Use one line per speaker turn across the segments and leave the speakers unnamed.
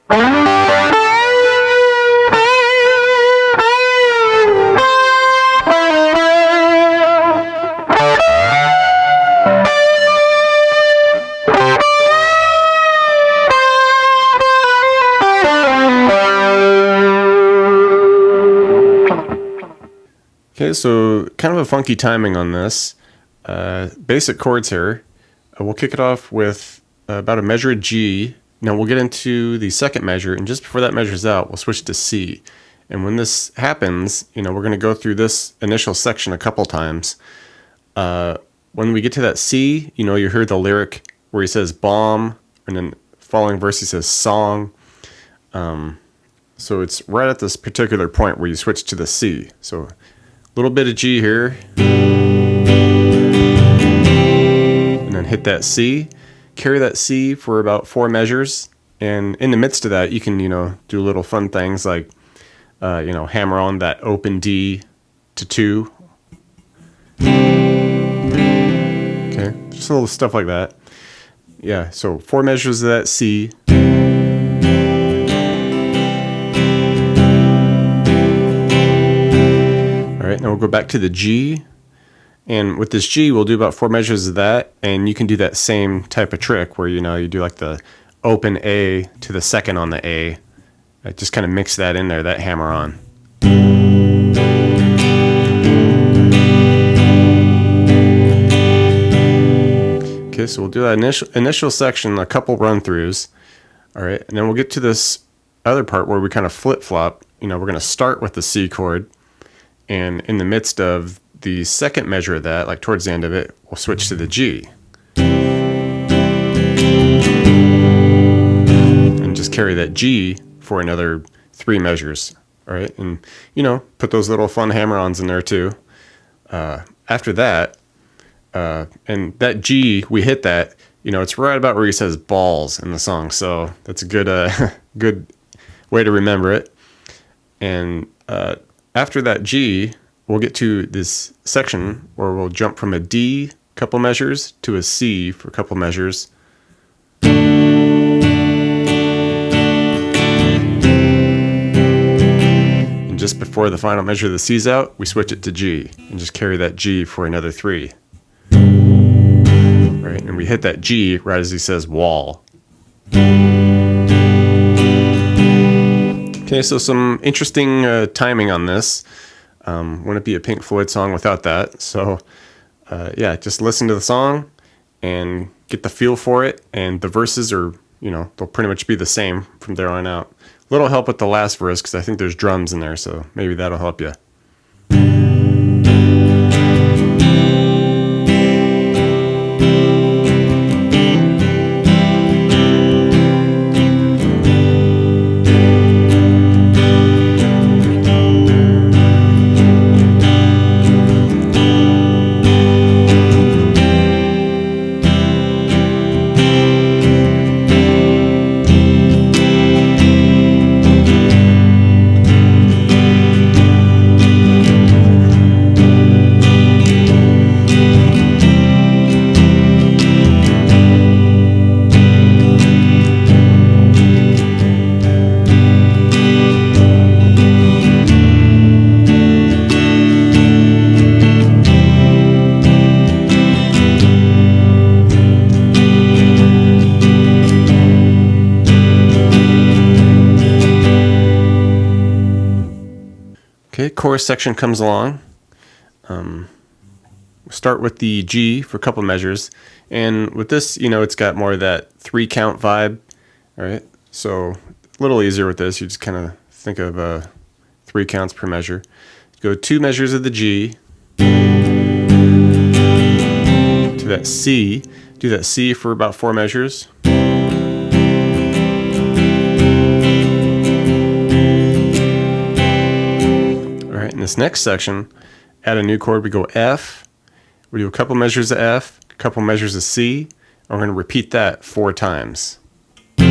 Okay, so kind of a funky timing on this. Basic chords here. We'll kick it off with about a measure of G. Now we'll get into the second measure, and just before that measure's out, we'll switch to C. And when this happens, we're going to go through this initial section a couple times. When we get to that C, you hear the lyric where he says bomb, and then following verse he says song. So it's right at this particular point where you switch to the C. So little bit of G here, and then hit that C, carry that C for about 4 measures, and in the midst of that you can do little fun things like hammer on that open D to 2. Okay, just a little stuff like that. Yeah, so 4 measures of that C. Alright, now we'll go back to the G, and with this G we'll do about 4 measures of that, and you can do that same type of trick where you do like the open A to the second on the A. Just kind of mix that in there, that hammer on. Okay, so we'll do that initial section, a couple run-throughs. Alright, and then we'll get to this other part where we kind of flip-flop. We're going to start with the C chord, and in the midst of the second measure of that, like towards the end of it, we'll switch to the G. And just carry that G for another 3 measures. All right, and put those little fun hammer-ons in there too. After that, and that G, we hit that, it's right about where he says balls in the song, so that's a good good way to remember it. And after that G, we'll get to this section where we'll jump from a D couple measures to a C for a couple measures. And just before the final measure of the C's out, we switch it to G and just carry that G for another 3. Right, and we hit that G right as he says wall. Okay, so some interesting timing on this. Wouldn't be a Pink Floyd song without that. So yeah, just listen to the song and get the feel for it. And the verses are, they'll pretty much be the same from there on out. A little help with the last verse because I think there's drums in there, so maybe that'll help you. Okay, chorus section comes along. Start with the G for a couple measures, and with this, it's got more of that 3 count vibe. All right, so a little easier with this. You just kind of think of 3 counts per measure. Go 2 measures of the G to that C. Do that C for about 4 measures. In this next section, add a new chord. We go F. We do a couple measures of F, a couple measures of C, and we're going to repeat that 4 times. All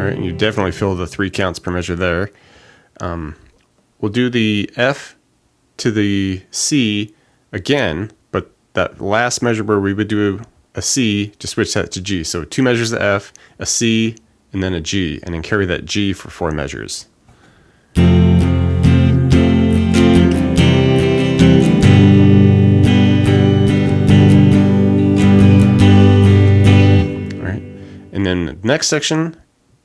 right, and you definitely feel the 3 counts per measure there. We'll do the F to the C again, but that last measure where we would do a C, just switch that to G. So 2 measures of F, a C, and then a G, and then carry that G for 4 measures. All right, and then next section,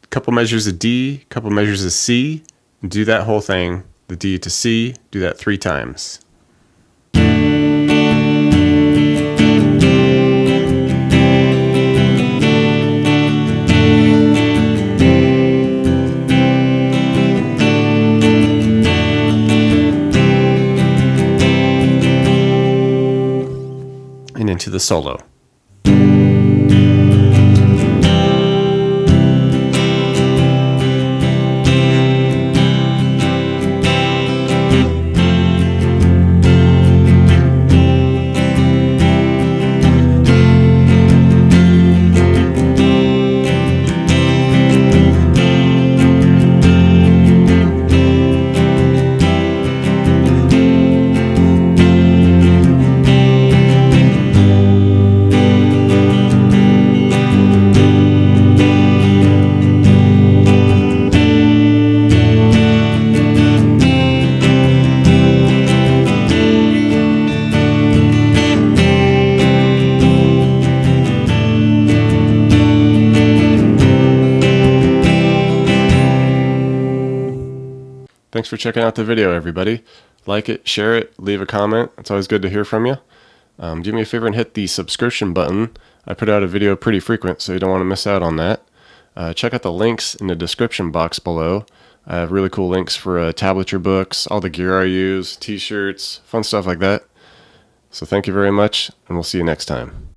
a couple measures of D, a couple measures of C, and do that whole thing, the D to C, do that 3 times. And into the solo. Thanks for checking out the video, everybody. Like it, share it, leave a comment. It's always good to hear from you. Do me a favor and hit the subscription button. I put out a video pretty frequent, so you don't want to miss out on that. Check out the links in the description box below. I have really cool links for tablature books, all the gear I use, t-shirts, fun stuff like that. So thank you very much, and we'll see you next time.